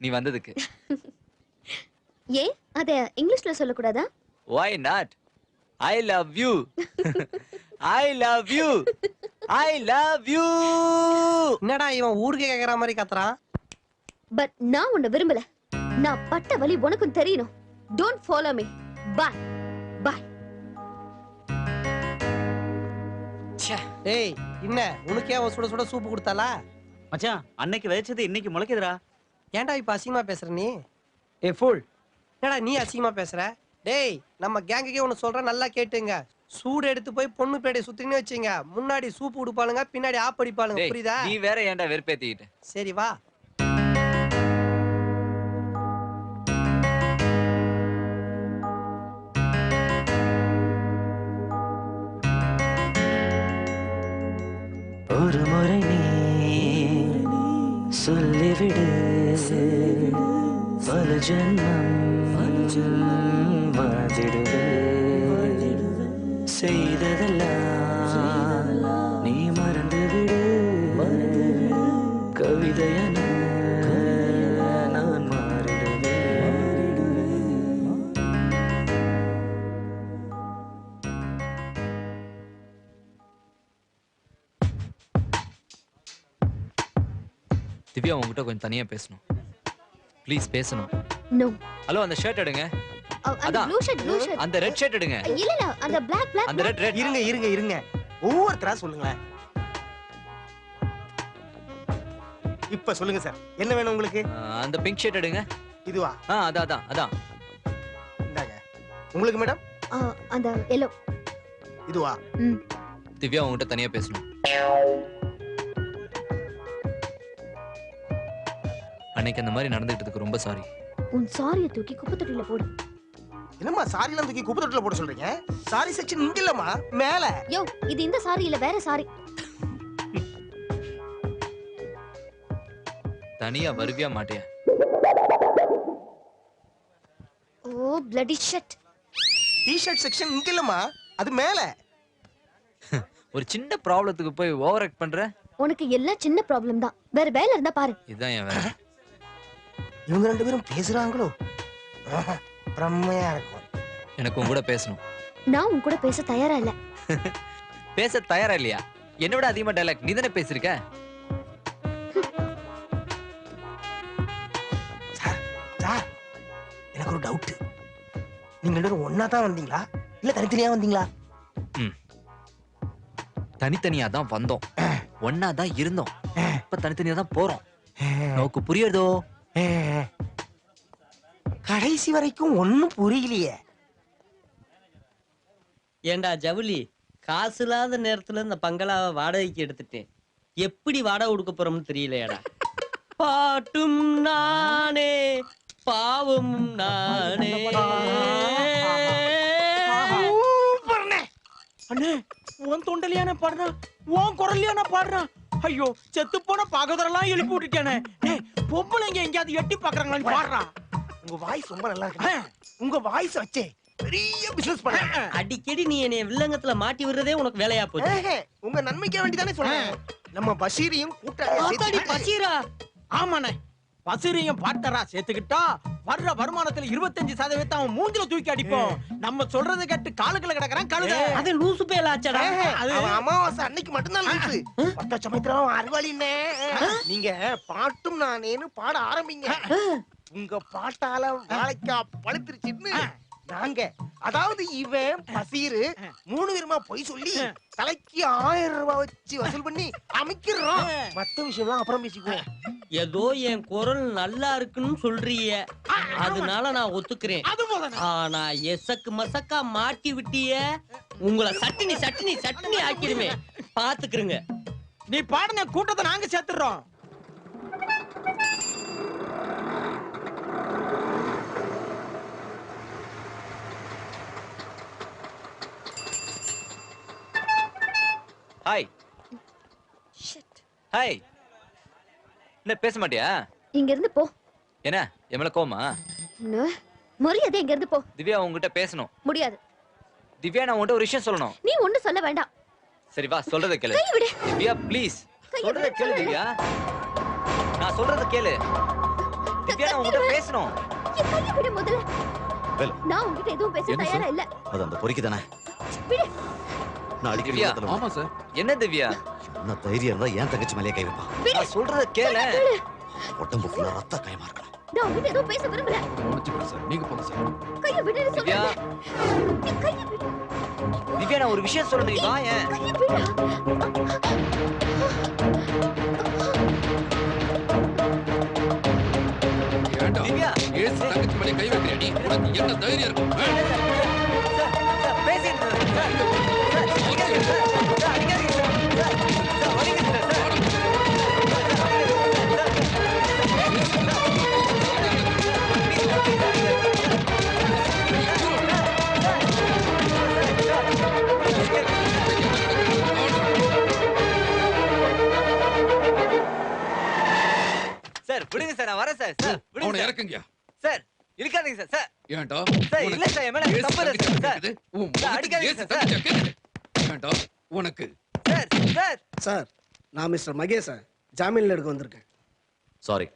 நீ வந்ததுக்கு. ஏன் அத இங்கிலீஷ்ல சொல்லக்கூடாதா? Why not? I love you. I love you. I love you. என்னடா இவன் ஊருக்கு கேக்குற மாதிரி கத்துறான்? பட் நான் உன்னை விரும்பல. நான் பட்ட வலி உனக்கும் தெரியணும். Don't follow me. Bye. Bye. டேய் என்ன உனக்கே அவ சுட சுட சூப்பு கொடுத்தாளா? மச்சான் அன்னைக்கு விதைச்சது இன்னைக்கு முளைக்குதுடா. ஏன்டா இப்ப அசிங்கமா பேசுற நீ? ஏ ஃபூல், என்னடா நீ அசிங்கமா பேசுற? டேய் நம்ம கேங்குக்கே ஒன்னு சொல்றேன், நல்லா கேட்டுங்க. சூடு எடுத்து போய் பொண்ணு பேடை சுத்தினே வச்சுங்க. முன்னாடி சூப்பு கொடுப்பாளுங்க, பின்னாடி ஆப் அடிப்பாளுங்க. புரியுதா? நீ வேற ஏன்டா வெறுப்பேத்திக்கிட்ட? சரி வா. ஒரு முறை நீ சொல்லிவிடு, பல ஜென்மம் வாழ்ந்திடுவே. செய்ததெல்லாம் நீ மறந்துவிடு, கவிதையன நான் மாறிடுவே. திவ்யா உங்ககிட்ட கொஞ்சம் தனியா பேசணும். ப்ளீஸ் பேசணும். No. ஹலோ, அந்த ஷர்ட் எடுங்க. அந்த ப்ளூ ஷர்ட். அந்த ரெட் ஷர்ட் எடுங்க. இல்ல அந்த black. அந்த ரெட். இருங்க ஒவ்வொருத்தரா சொல்லுங்க. இப்ப சொல்லுங்க சார், என்ன வேணும் உங்களுக்கு? அந்த பிங்க் ஷர்ட் எடுங்க. இதுவா? அதான். இந்தாங்க. உங்களுக்கு மேடம்? அந்த yellow. இதுவா? திவ்யா உங்ககிட்ட தனியா பேசணும். அன்னைக்கு அந்த மாதிரி நடந்துக்கிட்டதுக்கு ரொம்ப சாரி. உன் சாரியை தூக்கி குப்பை தொட்டில போடு. என்னம்மா சாரிலாம் தூக்கி குப்பை தொட்டில போட சொல்றீங்க? சாரி செக்ஷன் இங்க இல்லம்மா, மேல. யோ, இது இந்த சாரி இல்ல, வேற சாரி. தனியா வருவியா மாட்டியா? ஓ bloody shit. டி-ஷர்ட் செக்ஷன் இங்க இல்லம்மா, அது மேல. ஒரு சின்ன ப்ராப்ளத்துக்கு போய் ஓவர் ஆக்ட் பண்ற. உனக்கு எல்லாம் சின்ன ப்ராப்ளம் தான், வேற வேலை இருந்தா பாரு. இதுதான் என் வேலை. இவங்க ரெண்டு பேரும் பேசுறாங்களோ? பிரம்மையா இருக்கும். எனக்கு உன் கூட பேசணும். நான் உன் கூட பேச தயாரா இல்ல. பேச தயாரா இல்லையா? என்னோட அதிகமா டைலாக் நீ தானே பேசிருக்க. சார், எனக்கு ஒரு டவுட். நீங்க ரெண்டு பேரும் ஒன்னா தான் வந்தீங்களா இல்ல தனித்தனியா வந்தீங்களா? தனித்தனியா தான் வந்தோம், ஒன்னா தான் இருந்தோம். இப்ப தனித்தனியா தான் போறோம். நோக்கு புரியுதோ? கடைசி வரைக்கும் ஒண்ணும் புரியலையே. ஏண்டா ஜவுளி, காசு இல்லாத நேரத்துல இந்த பங்களாவை வாடகைக்கு எடுத்துட்டேன். எப்படி வாடகை கொடுக்க போறோம்னு தெரியலையாடா. பாட்டும் நானே பாவம் நானே. அண்ணே, உன் தொண்டலையான பாடுறான், உன் குரல்லையான பாடுறான். ஐயோ, செத்து போன பாகதரெல்லாம் எழுப்பி விட்டுட்டானே. பொம்பளைங்க எங்கேயாவது எட்டி பாக்குறாங்களான்னு பாடுறான். உங்க வாய்ஸ் ரொம்ப நல்லா இருக்கு. உங்க வாய்ஸ் வச்சே பெரிய பிசினஸ் பண்ண. அடிக்கடி நீ என்னைய வில்லங்கத்துல மாட்டி விடுறதே உனக்கு வேலையா போச்சு. உங்க நன்மைக்கு வேண்டிதானே சொல்றேன். நம்ம பஷீரையும் கூட்டாளி பஷீரா? ஆமாண்ணே, பசிரியும் பார்ட்னரா சேர்த்துக்கிட்டா வர்ற வருமானத்துல 25% அவன் மூஞ்சில தூக்கி அடிப்போம். நம்ம சொல்றதை கேட்டு காலுக்குள்ள கிடக்குறான் கழுத. அது லூசு பேலாச்சடா. அவன் அமாவாசை அன்னைக்கு மட்டும்தான் லூசு. பட்ட சமயத்துல அறிவாளினே. நீங்க பாட்டும் நானேன்னு பாட ஆரம்பிங்க. உங்க பாட்டால வாழைக்கா பழுத்துருச்சுன்னு நாங்க, அதாவது இவன் பசீரு 3 பேருமா பொய் சொல்லி தலைக்கு 1000 ரூபாய் வச்சு வசூல் பண்ணி அமைக்கிறோம். மத்த விஷயம்லாம் அப்புறம் பேசிக்குவோம். ஏதோ என் குரல் நல்லா இருக்குன்னு சொல்றீங்க, அதனால நான் ஒத்துக்கிறேன். ஆனா எசக்கு மசக்கா மாட்டி விட்டிய, உங்களை சட்டினி சட்டினி சட்டினி ஆக்கிடுமே, பாத்துக்கிறங்க. நீ பாடின கூட்டத்தை நாங்க சேர்த்துறோம். ஹாய். ஹாய். என்ன பேச மாட்டியா? இங்க இருந்து போ. என்ன எமல கோமா? மரியாதை இங்க இருந்து போ. திவ்யா உன்கிட்ட பேசணும். முடியாது. திவ்யா, நான் உன்கிட்ட ஒரு விஷயம் சொல்லணும். நீ ஒண்ணு சொல்ல வேண்டாம். சரி வா, சொல்றத கேளு. திவ்யா ப்ளீஸ், சொல்றத கேளு திவ்யா. நான் சொல்றத கேளு திவ்யா நான் உன்கிட்ட பேசணும். என் கையை விடு முதல்ல. வேலு. நான் உன்கிட்ட எதுவும் பேச என்ன தயாரா இல்ல. அது அந்த பொறிக்கு தானே. விடு. நான் அடிக்கடி திவ்யா. உள்ளத்துல ஆமா சார். என்ன திவ்யா? என்ன தைரியம் இருந்தா ஏன் தங்கச்சி மேலேயே கை வைப்பான். நான் சொல்றத கேளு. உடம்பு ஃபுல்லா ரத்த காயமா இருக்கலாம். நான் உன்கிட்ட எதுவும் பேச விரும்பல. கவனிச்சுக்கிறேன் சார். நீங்க போங்க சார். கையை விடுன்னு திவ்யா. சொல்றேன். என் கையை விடு. திவ்யா நான் ஒரு விஷயம் சொல்றேன், நீ வாயேன். கையை விடு. ஏண்டா? திவ்யா. ஏசு தங்கச்சி மேலே கை வைக்கிறியா நீ? உனக்கு என்ன தைரியம் இருக்கும்? சார், பேசிட்டு இருக்கேன். சார், அடிக்காதீங்க சார். சார், அடிக்காதீங்க சார். சார், வலிக்குது சார். சார், விடுங்க சார், நான் வரேன் சார். சார், விடுங்க அவனை சார். இறக்குங்கயா. சார், இழுக்காதீங்க சார். சார், ஏண்டா? சார், இல்ல உனக்கு சார், என் மேல ஏசு தப்பு இல்ல தங்கச்சி சார். கேக்குது. உன் சார், முகத்துக்கு அடிக்காதீங்க ஏசு சார். தங்கச்சி கேக்குது. ஏண்டா? உனக்கு சார், சார். சார் நான் மிஸ்டர் மகேஷை ஜாமீன்ல எடுக்க வந்திருக்கேன். சாரி,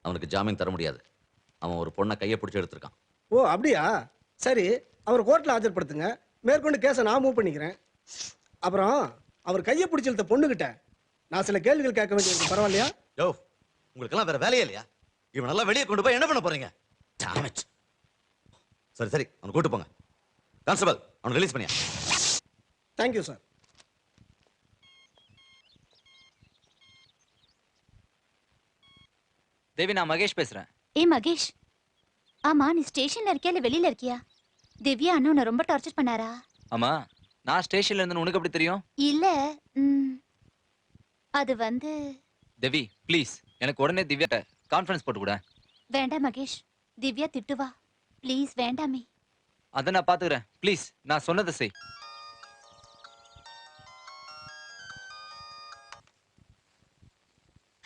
அவனுக்கு ஜாமீன் தர முடியாது. அவன் ஒரு பொண்ணை கையை பிடிச்சி எடுத்திருக்கான். ஓ அப்படியா? சரி, அவர் கோர்ட்ல ஆஜர்படுத்துங்க. மேற்கொண்டு கேஸை நான் மூவ் பண்ணிக்கிறேன். அப்புறம் அவர் கையை பிடிச்சிருந்த பொண்ணுகிட்ட நான் சில கேள்விகள் கேட்க வேண்டியது பரவாயில்லையா? யோ, உங்களுக்கெல்லாம் வேற வேலையே இல்லையா? இவன் நல்லா வெளியே கொண்டு போய் என்ன பண்ண போறீங்க? Damn it. சரி சரி, அவனை கூட்டு போங்க. கான்ஸ்டபிள், அவனை ரிலீஸ் பண்ணியா. Thank you sir. தேவி, நான் மகேஷ் பேசுறேன். ஏ மகேஷ், ஆமா நீ ஸ்டேஷன்ல இருக்கியா இல்ல வெளியில இருக்கியா? திவ்யா அண்ணா உன்னை ரொம்ப டார்ச்சர் பண்ணாரா? ஆமா, நான் ஸ்டேஷன்ல இருந்து உனக்கு எப்படி தெரியும்? இல்ல அது வந்து தேவி, ப்ளீஸ் எனக்கு உடனே திவ்யா கான்ஃபரன்ஸ் போட்டு கூட. வேண்டாம் மகேஷ், திவ்யா திட்டுவா. ப்ளீஸ் வேண்டாமே. அதை நான் பாத்துக்கிறேன். ப்ளீஸ், நான் சொன்னதை செய்.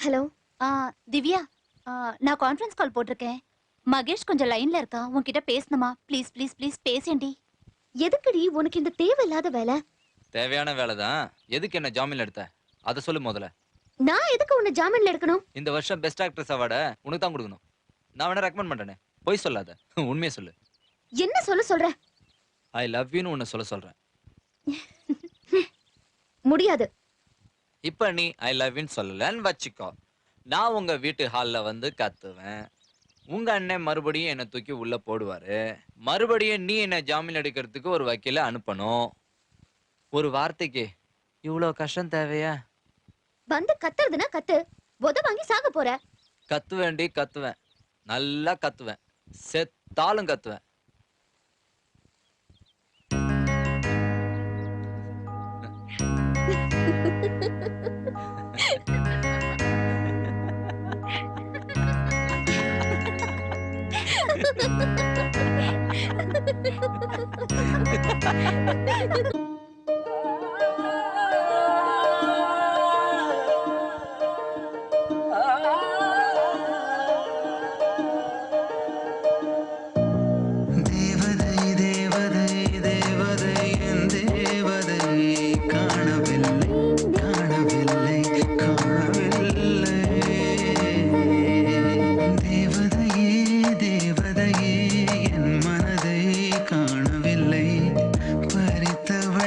ஹலோ. திவ்யா, நான் கான்ஃபரன்ஸ் கால் போட்டிருக்கேன். மகேஷ் கொஞ்சம் லைன்ல இருக்கா, உன்கிட்ட பேசணுமா? ப்ளீஸ் ப்ளீஸ் ப்ளீஸ் பேசேண்டி. எதுக்குடி உனக்கு இந்த தேவையில்லாத வேலை? தேவையான வேலை தான். எதுக்கு என்ன ஜாமீன்ல எடுத்த? அதை சொல்லு முதல்ல. நான் எதுக்கு உன்னை ஜாமீன்ல எடுக்கணும்? இந்த வருஷம் பெஸ்ட் ஆக்ட்ரஸ் அவார்டை உனக்கு தான் கொடுக்கணும். நான் வேணா ரெக்கமெண்ட் பண்றேனே. போய் சொல்லாத, உண்மையை சொல்லு. என்ன சொல்ற? ஐ லவ் யூன்னு உன்னை சொல்றேன். முடியாது. இப்ப நீ ஐ லவ் யூன்னு சொல்லலன்னு வச்சுக்கோ, நான் உங்க வீட்டு ஹால்ல வந்து கத்துவேன். உங்க அண்ணன் மறுபடியும் என்னை தூக்கி உள்ள போடுவாரு. மறுபடியும் நீ என்ன ஜாமீன் எடுக்கிறதுக்கு ஒரு வக்கீல அனுப்பணும். ஒரு வார்த்தைக்கு இவ்வளவு கஷ்டம் தேவையா? வந்து கத்துறதுன்னா கத்து. உத வாங்கி சாக போற. கத்துவேன், நல்லா கத்துவேன், செத்தாலும் கத்துவேன். தேவதை தேவதை தேவதை என் தேவதை காணவில்லை காணவில்லை காணவில்லை. தேவதையே தேவதையே என் மனதை காணவில்லை. பறித்தவ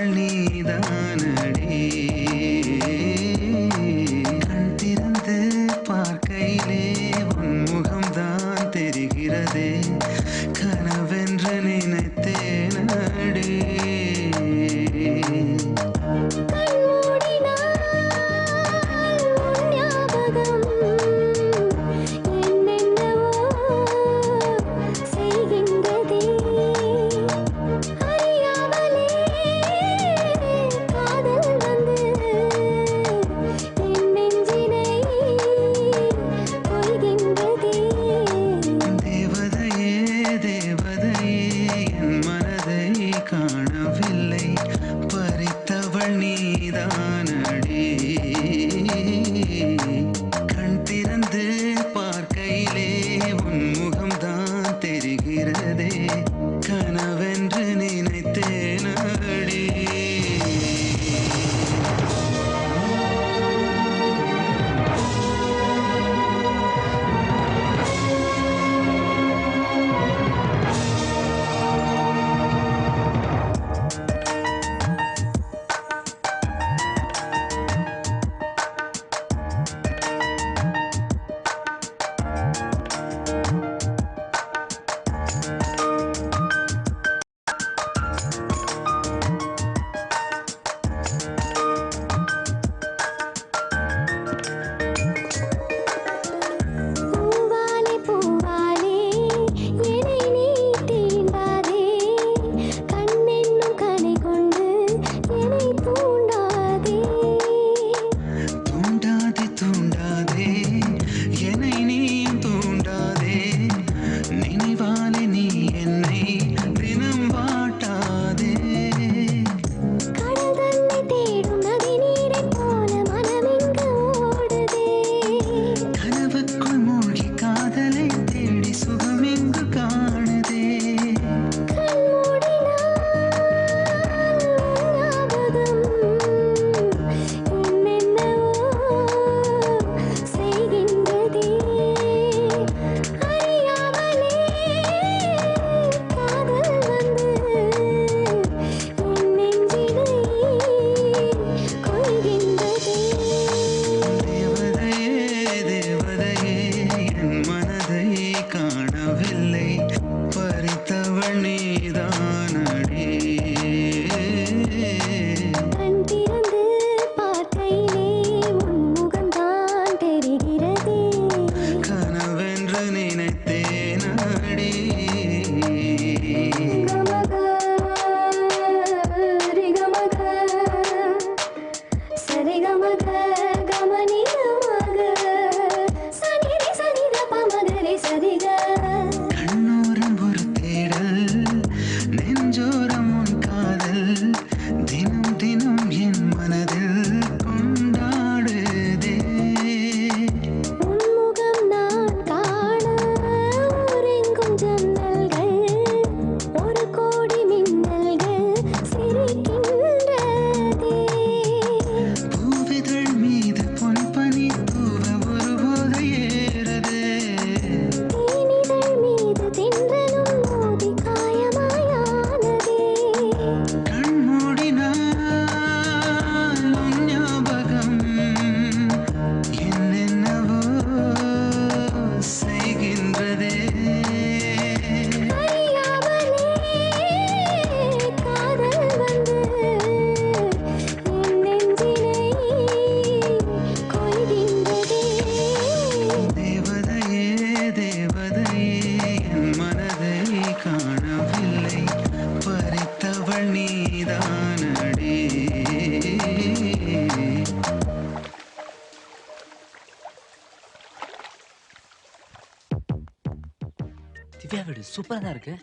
திவ்யா வீடு சூப்பரா தான் இருக்கு.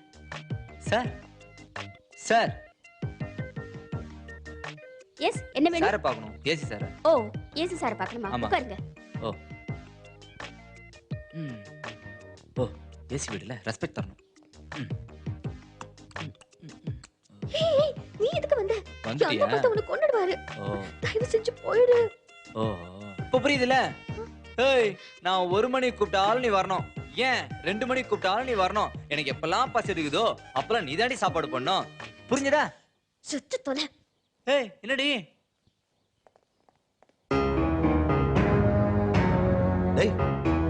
சார் சார் எஸ் என்ன வேணும்? சாரை பார்க்கணும். AC sir. ஓ ஏசி சார் பார்க்கணுமா? ஆமா. உட்காருங்க. ஓ ம் ஓ ஏசி வீடுல ரெஸ்பெக்ட் தரணும். ஏய், நீ எதுக்கு வந்த? வந்துட்டியா? யாரோ பார்த்து உன்னை கொன்னுடுவாரு. ஓ தயவு செஞ்சு போயிடு. ஓ இப்போ புரியுதுல? ஏய் நான் 1 மணிக்கு கூப்பிட்டாலும் நீ வரணும். ஏன் 2 மணிக்கு கூப்பிட்டாலும் நீ வரணும். எனக்கு எப்பெல்லாம் பசி எடுக்குதோ அப்பெல்லாம் நீ தாண்டி சாப்பாடு பண்ணணும். புரிஞ்சுதா? சுத்து தொலை. ஏய் என்னடி? டேய்